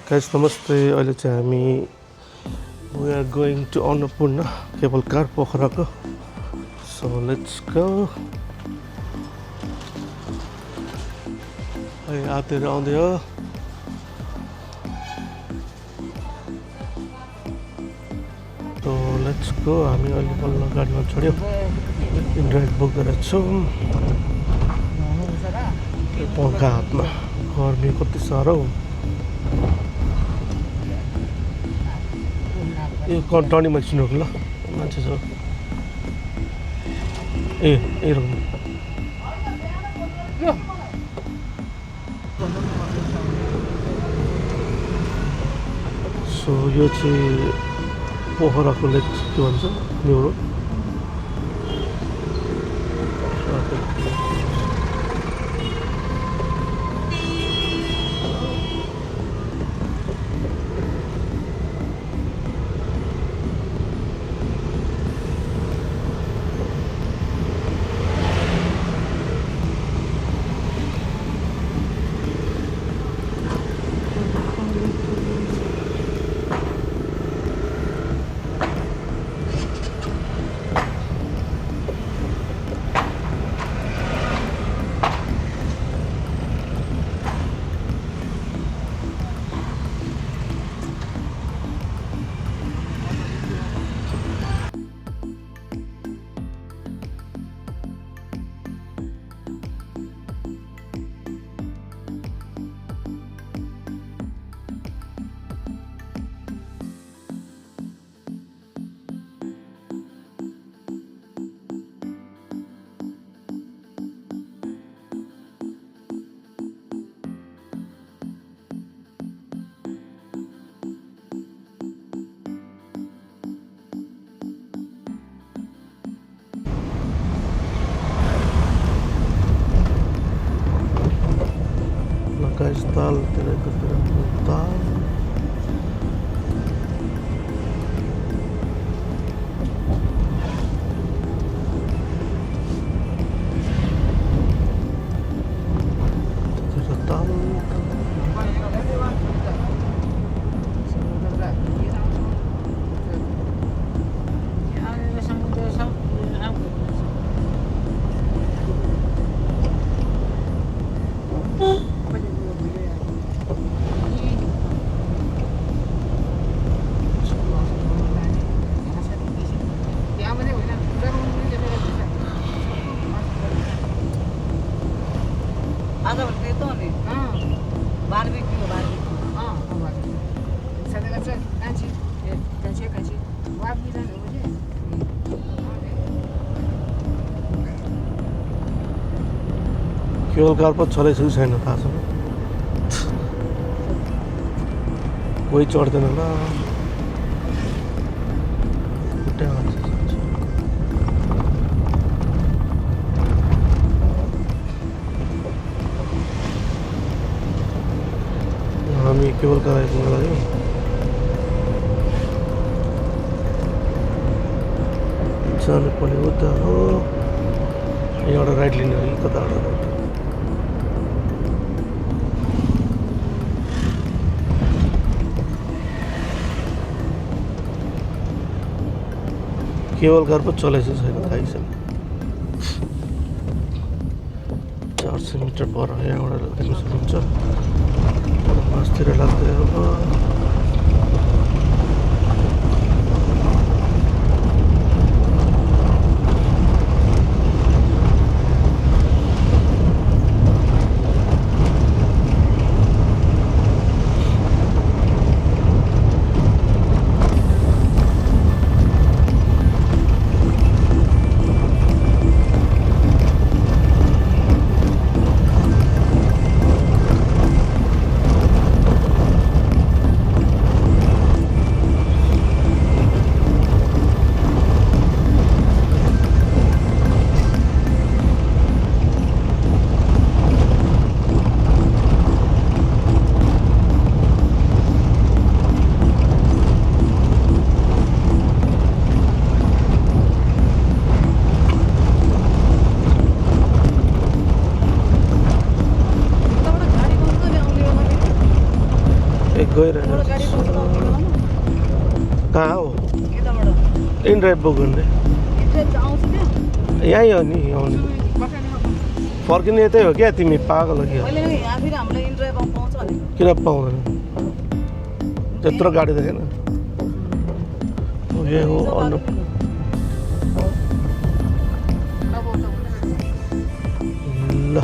Guys, namaste. अहिले चाहिँ हामी we are going to Annapurna cable car पोखराको. So let's go. Hey, आतेर आउँदै हो. So let's go. हामी अहिले बल्ल गाडीमा चढ्यौँ. इन्ड्राइड बुक गरेको छौँ. पंखा हातमा. गर्मी कति साह्रो. यो टर्नीमा छिर्नु ल मान्छे छ ए रुम सो यो चाहिँ पोखराको लेक के भन्छ न्यु रोड guys ताल तेरे ताल केवल कार पर चलेको छ छैन थाहा छैन कोही चढ्दैन होला हामी केवल कार आइपुग्न लाग्यौँ जानु पर्ने उता हो एउटा राइट लिने हो कताबाट केवल कार पर चलेको छैन थाहै छैन 400 मिटर पर यहाँबाट देख्न सक्नुहुन्छ मासतिर लाग्दै अब गइरहेको कहाँ हो इनड्राइभ बुक गर्ने यहीँ हो नि आउने फर्किने यतै हो क्या तिमी पागल हो क्या किन पाउँदैन त्यत्रो गाडी देखेन यही हो ल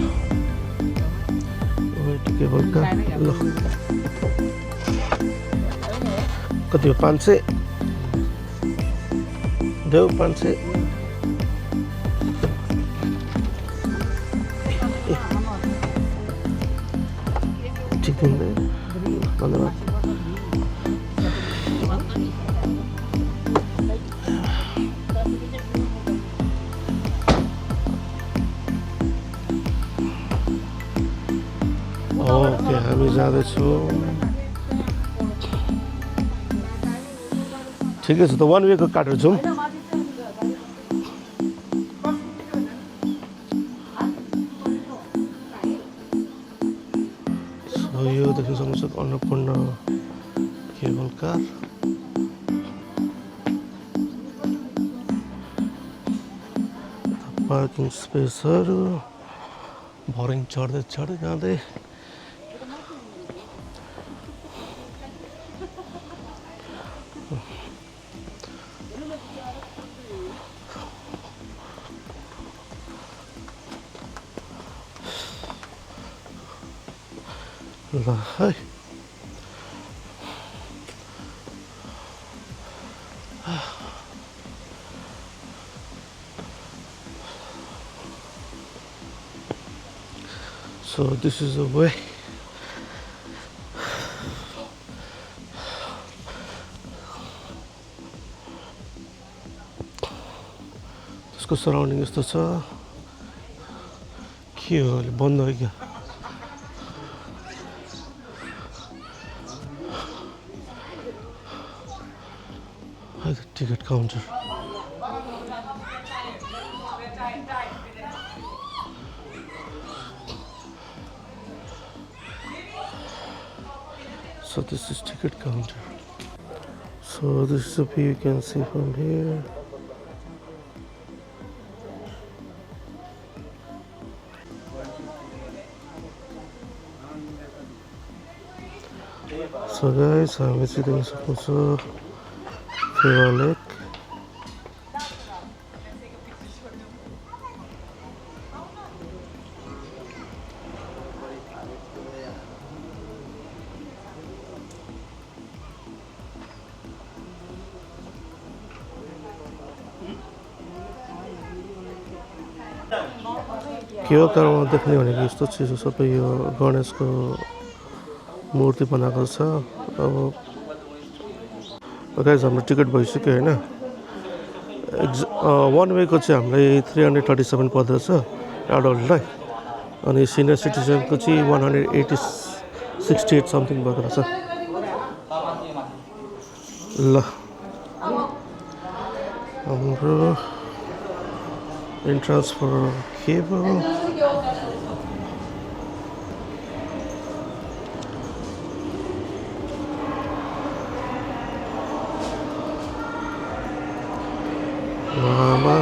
केबल कार ल कति हो 500 देऊ 500 ठिक हुँदैन धन्यवाद ओके हामी जाँदैछौँ ठिकै छ त 1 वेको काटेर जाउँ यो देख्न सक्नुहुन्छ अन्नपूर्ण केबल कार पार्किङ स्पेसहरू भरिङ चढ्दै चढ्दै जाँदै ल है so this is the way त्यसको सराउन्डिङ यस्तो छ के हो अहिले बन्द हो क्या ticket counter so this is ticket counter so this is the view you can see from here so guys हामी चाहिँ देख्न सक्नुहुन्छ फेवा लेक के हो कारणमा देख्ने भनेको यस्तो चिज हो सबै यो गणेशको मूर्ति बनाएको छ अब गाइस हाम्रो टिकट भइसक्यो होइन 1 वेको चाहिँ हामीलाई 337 पर्दछ एडल्टलाई अनि सिनियर सिटिजनको चाहिँ 168 समथिङ भएको रहेछ ल हाम्रो entrance for cable Mama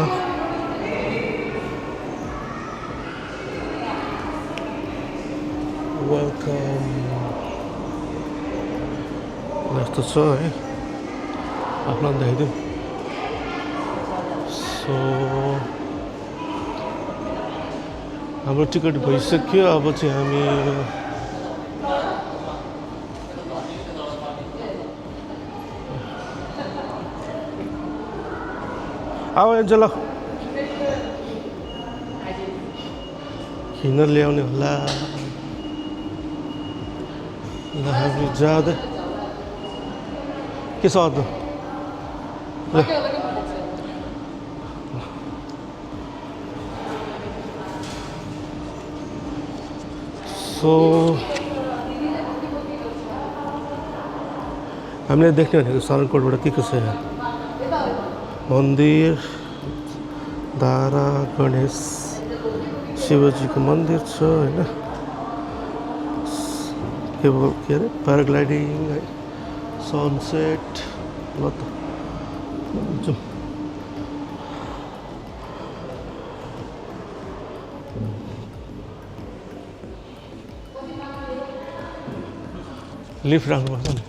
welcome यस्तो छ है आफूलाई देखाइदिउँ सो हाम्रो टिकट भइसक्यो अब चाहिँ हामी आओ एन्जेला किन ल्याउने होला ल हामी जाँदै के छ अरू सो हामीले देख्ने भनेको सारनकोटबाट के छ यहाँ मन्दिर धारा गणेश शिवजीको मन्दिर छ होइन केबल के अरे प्याराग्लाइडिङ है सनसेट ल त जाउँ लिफ्ट राख्नुपर्छ नि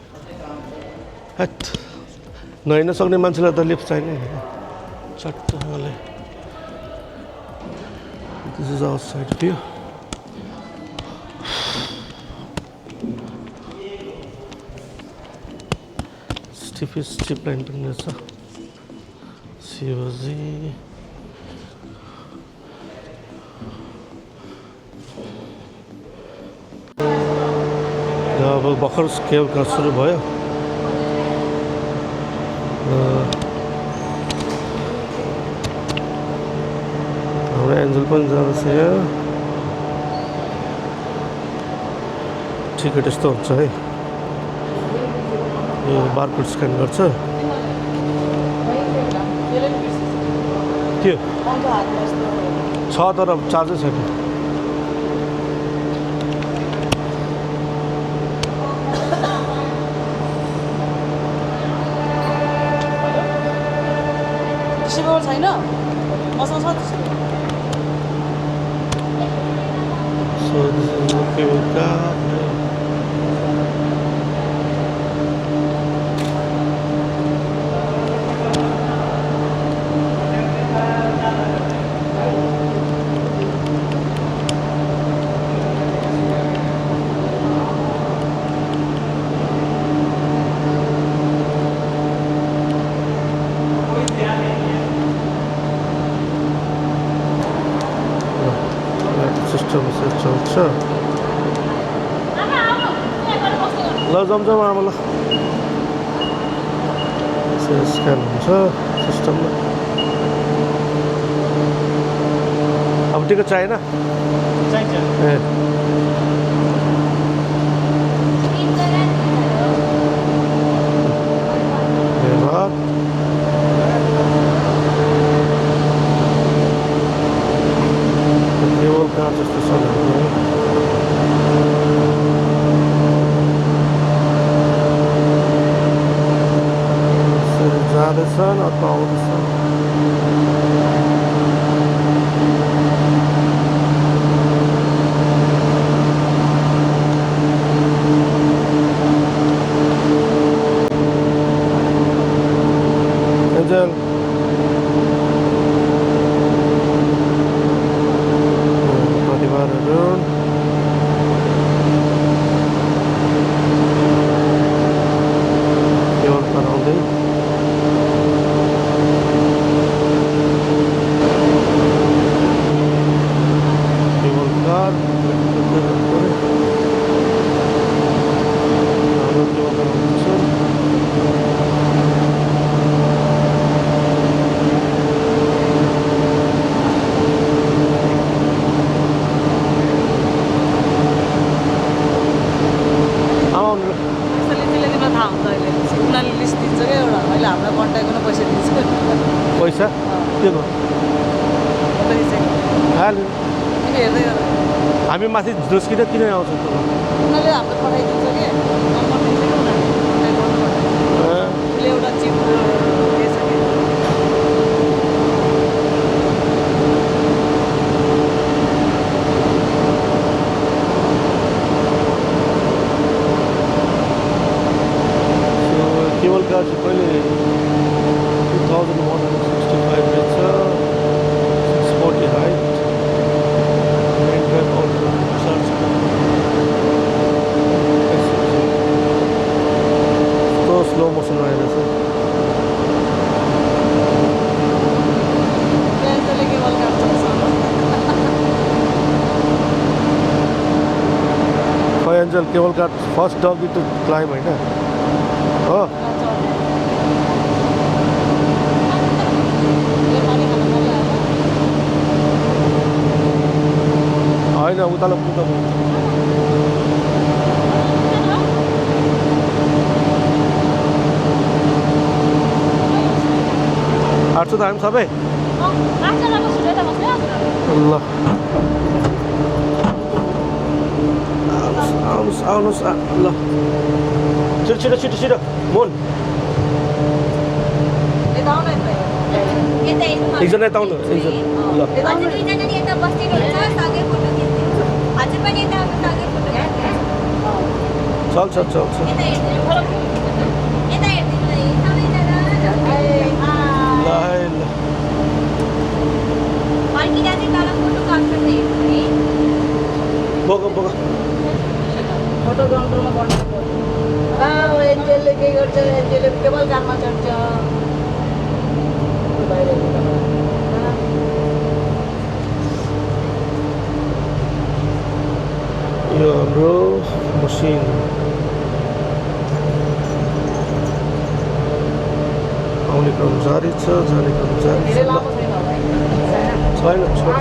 हट नहिँड्न सक्ने मान्छेलाई त लिफ्ट चाहिने चट्टले this is outside view steep line पनि रहेछ शिवजी अब भर्खर केबल कार सुरु भयो हाम्रो एन्जल पनि जाँदैछ यहाँ टिकट यस्तो हुन्छ है यो बारकोड स्क्यान गर्छ के छ तर चार्जै छैन छैन मसँग छ So this is the cable car. System चल्छ ल जमजम आमा ल स्क्यान हुन्छ सिस्टममा अब टिकट चाहिएन ए केबल कार जस्तो छ जाँदैछन् अथवा आउँदैछन् एन्जल परिवारहरू केवल बनाउँदै पैसा के भयो हाल्यो हामी माथि जोस्किन किन आउँछौँ उनीहरूले हाम्रो पठाइदिन्छ कि एउटा चिप केबल कार चाहिँ कहिले 2165 रहेछ 640 हाइट स्लो मोसन आइरहेछ खै angel cable car first doggy to climb होइन हो होइन उतालाई पुग्दा आँट्छ त हामी सबै ल आउनुहोस् ल छिटो छिटो छिटो छिटो मोन यता आउन यता यता हेर्नु एकजना यता आउनु एकजना ल यता अझ आउनु दुईजनाले यता बस्दिनुहुन्छ सँगै फोटो खिच्दिन्छ अझै पनि यता आउनु सँगै फोटो खिच्दिन्छ चल्छ चल्छ यता हेर्दिनु यता हेर्दिनु है सबैजना ल है ल फर्किँदा चाहिँ तल फोटो काउन्टरमा हेर्नु है बोक बोक फोटो काउन्टरमा बस्नु एन्जेलले के गर्छ एन्जेलले केवल कारमा चढ्छ यो हाम्रो मसिन आउने क्रम जारी छ जाने क्रम जारी धेरै छ ल, लामो छैन होला है छैन छोड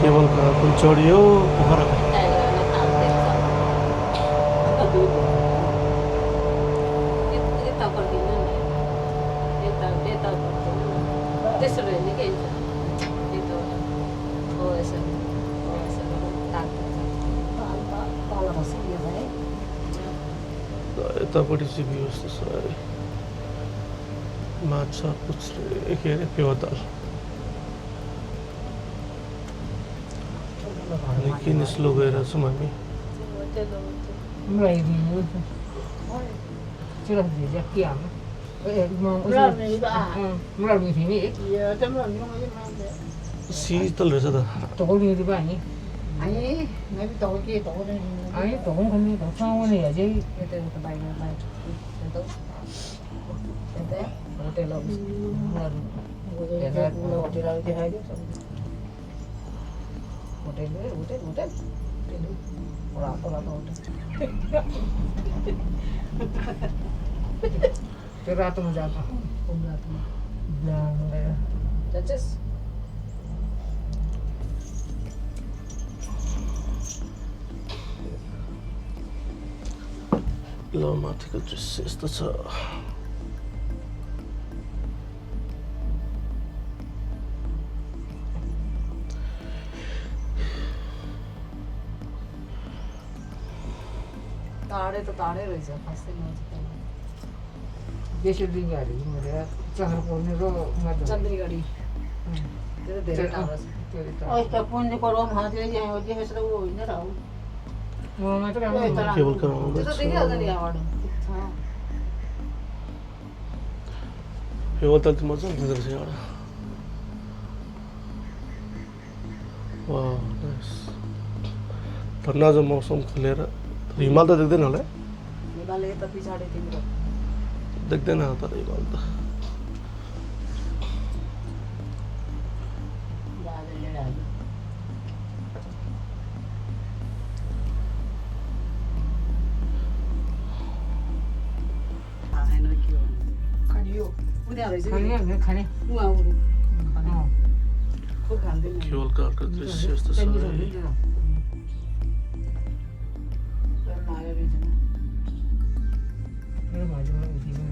केवल कार पनि चढियो पोखरा त्यसो हेर्ने के हो यसो तल बसियो है यतापट्टि चाहिँ व्यवस्था छ अरे माछा पुच्छ्रे के अरे फेवाताल किन स्लो गइरहेछौँ हामी शीतल रहेछ त त्यो रातोमा जान्छ जान्छस् ल माथिको दृश्य यस्तो छ ताडै रहेछ खासै नजिक बेसी गाडी हिँडेर चहर पर्ने र चन्द्रीगढी त्यो त धेरै टाढो छ केबल कार त्यो त आउँदैछ देखिहाल्छ नि यहाँबाट फेवाताल चाहिँ मजा आउँदो रहेछ यहाँबाट वाह नाइस ठन्डा जो मौसम खुलेर हिमाल त देख्दैन होला है हिमालय यता पछाडि तिम्रो देख्दैन तर हिमाल त खाएन के हो खानियो उनीहरू रहेछ खाने खाने उहाँ उहरू खाने खुब खाँदैन केबल कारको दृश्य यस्तो छ है आयो रहेछ मेरो भाइले उठिनु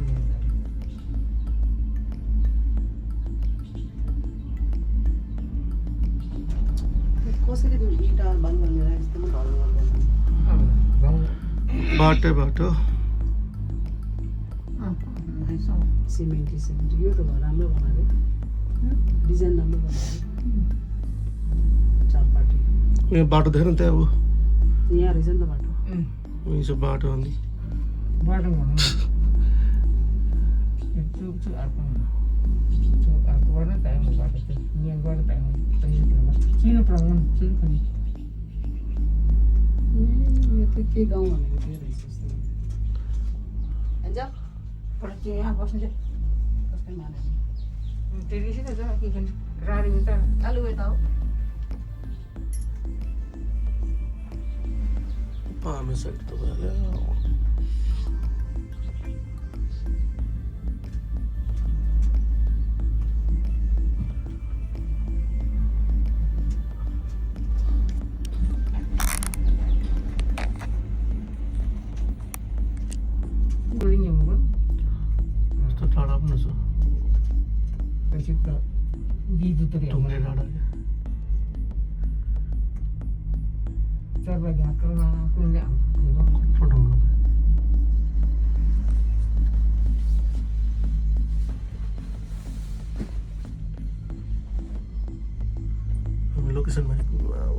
कसरी इँटा बालु भनेर यस्तो पनि घर गर्दैन बाटो बाटो सिमेन्ट यो त घर राम्रो बनाएको डिजाइन राम्रो बनाएको चारपाटी यहाँ बाटो देखेन त्यहाँ अब यहाँ रहेछ नि त बाटो यहीँ छ बाटो अनि बाटो भनौँ चुक चुक अर्को अर्कोबाट टाइम बाटो चाहिँ मेनबाट टाइम चिनो प्रब्लम चिनो पनि यो त के गाउँ भनेको त्यो रहेछ जस्तो एन्जल पछि यहाँ बस्नु चाहिँ कस्तै माने त्यति चाहिँ छ के खान्छ राडी हुन्छ आलु यता हो पामे साइड त भइहाल्यो गरिङ हेर्नु आकर्षित त बिजुतरी ढुङ्गे डाँडा क्या चरबागी आक्रमण कुनले कत्रो ढुङ्गा भयो हामी लोकेसनमा आइपुग्नु अब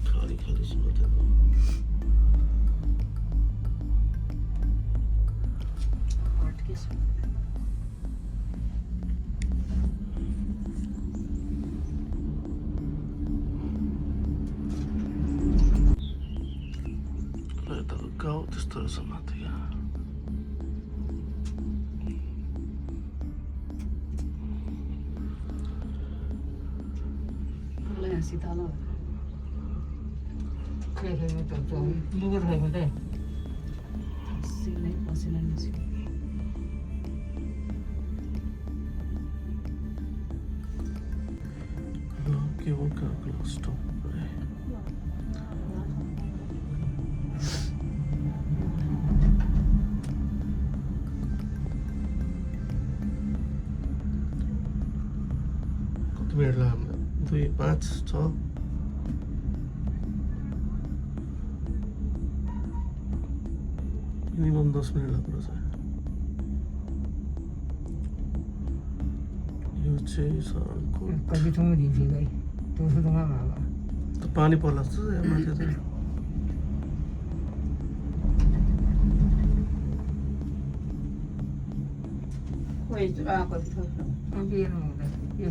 खाली खाली छ त्यहाँ यताको गाउँ त्यस्तो रहेछ माथि शीतल लुगा राखेको त सिनै पसिना निस्क्यो केबल कारको स्टप कति मिनट लाग्यो 2, 5, 6 मिनिमम 10 मिनट लाग्दो रहेछ यो चाहिँ सरको कति ठाउँमा दिन्छ गाई दोस्रो ठाउँमा होला पानी पर्ला जस्तो छ यहाँ माथि चाहिँ कोही कति थोक बिहेर्नु हुँदा यो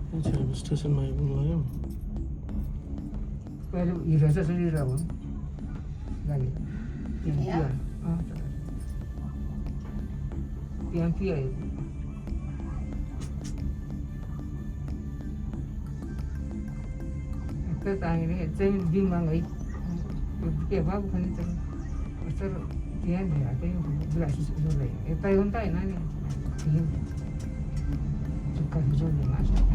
यो चाहिँ स्टेसनमा आइपुग्नु लाग्यो पहिले हिरो चाहिँ सुनिरहेको हुन् गाडी पिएमपी आयो त्यही त हामीले चाहिँ बिउमा है के भएको पनि त कस्तो त्यहाँ त्यही गुलासी यतै हो नि त होइन नि ठिकै चुक्का जोड्ने मासु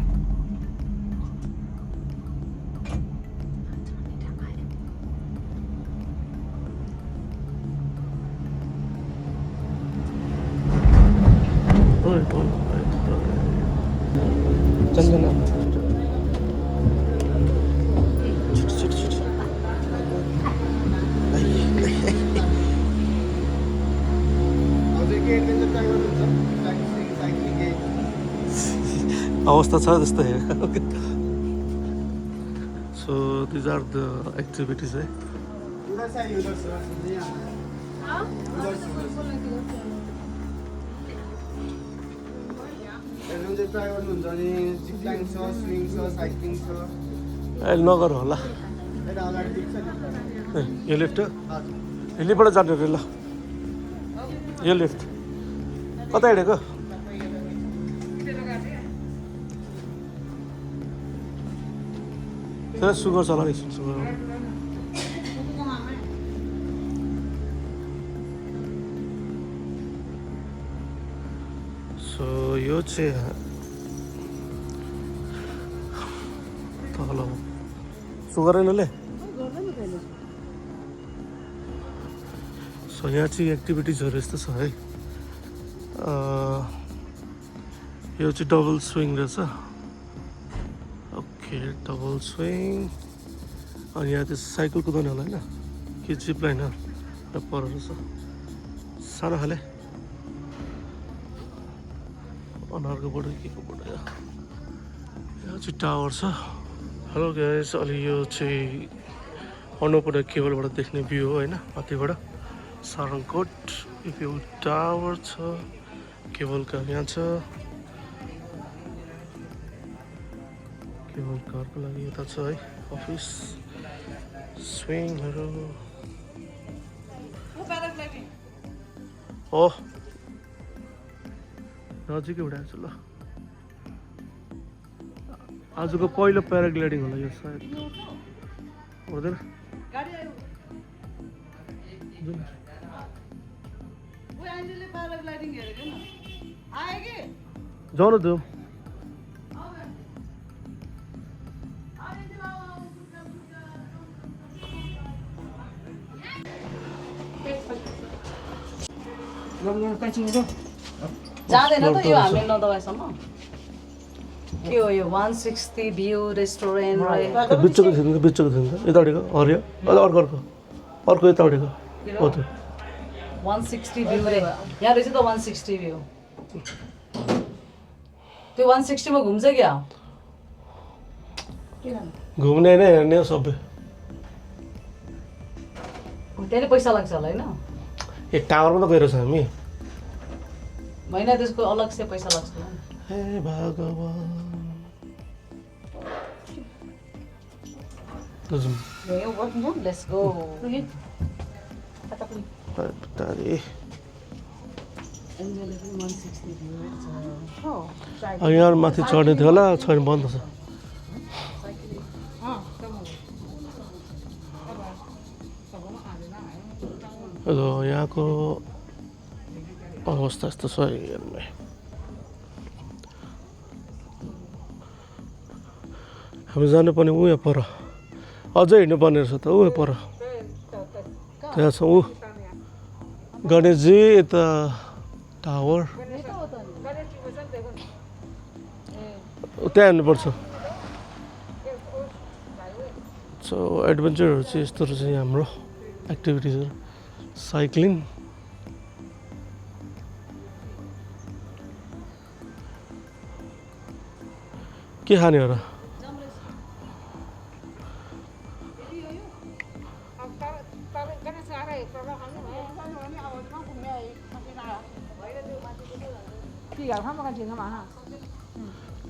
चन्दना अवस्था छ जस्तै so these are the activities है अहिले नगर होला यो लिफ्ट हिँडीबाट जाने रे ल यो लिफ्ट कता हिँडेको त्यहाँ सुगर चला रहेछ सुगर सो यो चाहिँ तल सुगर ले सो यहाँ चाहिँ एक्टिभिटिजहरू यस्तो छ है यो चाहिँ डबल स्विङ रहेछ ओके डबल स्विङ अनि यहाँ चाहिँ साइकल कुदाउने होला होइन कि जिप लाइन पर रहेछ सानो खाले अनारकोबाट के कोबाट यहाँ चाहिँ टावर छ हेलो गाइस अलि यो चाहिँ अन्नपूर्ण केबलबाट देख्ने भ्यू हो होइन माथिबाट सारङकोट इफिल टावर छ केबल कार यहाँ छ केबल कारको लागि यता छ है अफिस स्विङहरू हो नजिकै उडाएको छु ल आजको पहिलो प्याराग्लाइडिङ होला यो सायद हुँदैन जाउँ न त्यो जाँदैन त यो हामी नदबाईसम्म के हो यो 160 भ्यू रेस्टुरेन्ट बिचको थियो नि यतापट्टिको हरियो अर्को अर्को अर्को यतापट्टिको हो त्यो 160 भ्यू रे यहाँ रहेछ त 160 भ्यू त्यो 160 मा घुम्छ क्या घुम्ने नै हेर्ने हो सबै त्यसले पैसा लाग्छ होला होइन ए टावरमा त गइरहेछ हामी महिना त्यसको अलग से पैसा लाग्छ हे भगवान लेट्स गो यहाँ माथि चढ्ने थियो होला छैन बन्द छ यहाँको अवस्था यस्तो छ हेर्ने हामी जानुपर्ने उयो पर अझै हिँड्नुपर्ने रहेछ त ऊ पर त्यहाँ छ ऊ गणेशजी यता टावर त्यहाँ हेर्नुपर्छ सो एडभेन्चरहरू चाहिँ यस्तो रहेछ यहाँ हाम्रो एक्टिभिटिजहरू साइक्लिङ के खाने हो र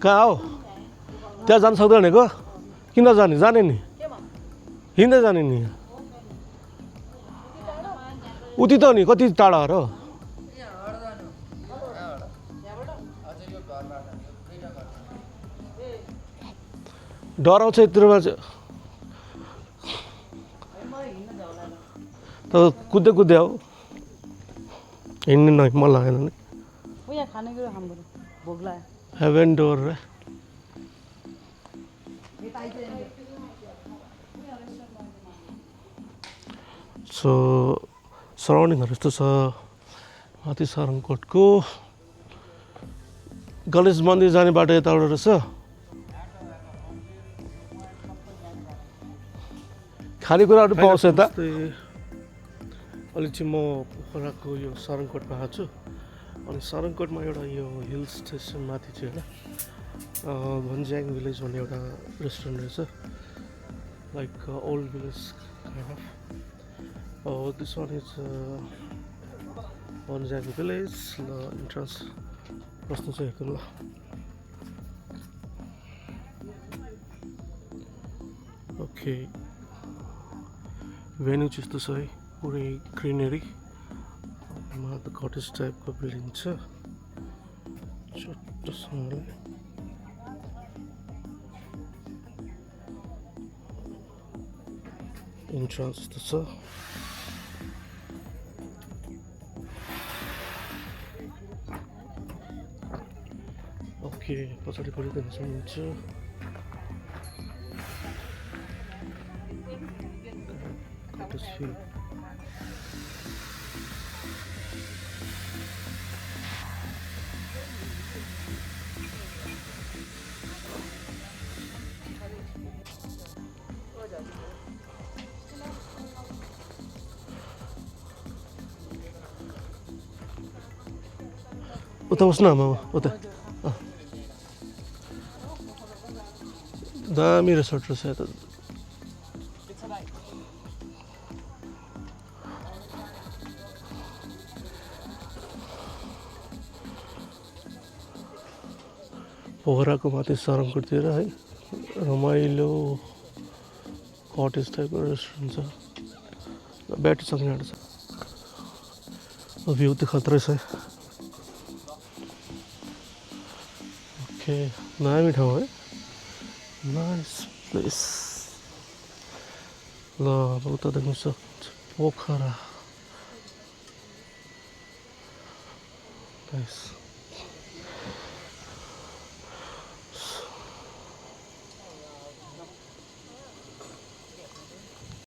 कहाँ हो त्यहाँ जान सक्दैन भनेको किन जाने जाने नि हिँड्दै जाने नि उति त नि कति टाढा हो र डराउँछ यत्रोमा चाहिँ त कुद्दै कुद्दै हो हिँड्ने न मन लागेन नि हेभेन डोर रे सो सराउन्डिङहरू यस्तो छ माथि सारङकोटको गणेश मन्दिर जाने बाटो यताबाट रहेछ खानेकुराहरू पाउँछ यता अलि चाहिँ म पोखराको यो सारङकोटमा आएको छु अनि सारङकोटमा एउटा यो हिल स्टेसन माथि चाहिँ होइन भन्ज्याङ भिलेज भन्ने एउटा रेस्टुरेन्ट रहेछ like old village kind of this one is Bhanjyang village ल इन्ट्रान्स प्रश्न चाहिँ हेर्नु ल ओके भेन्यू चाहिँ यस्तो छ है पुरै ग्रिनरी त कटेज टाइपको बिल्डिङ छ छोटोसँगले इन्ट्रान्स यस्तो छ ओके पछाडिपट्टि देख्न सक्नुहुन्छ उता बस्नु आमा उता दामी रिसोर्ट रहेछ यता पोखराको माथि सारङकोटतिर है रमाइलो कटेज टाइपको रेस्टुरेन्ट छ ब्याट्रीसँग यहाँ छ भ्यू त खतरा छ ओके दामी ठाउँ है नाइस प्लेस ल अब उता देख्नु सक्नुहुन्छ पोखरा नाइस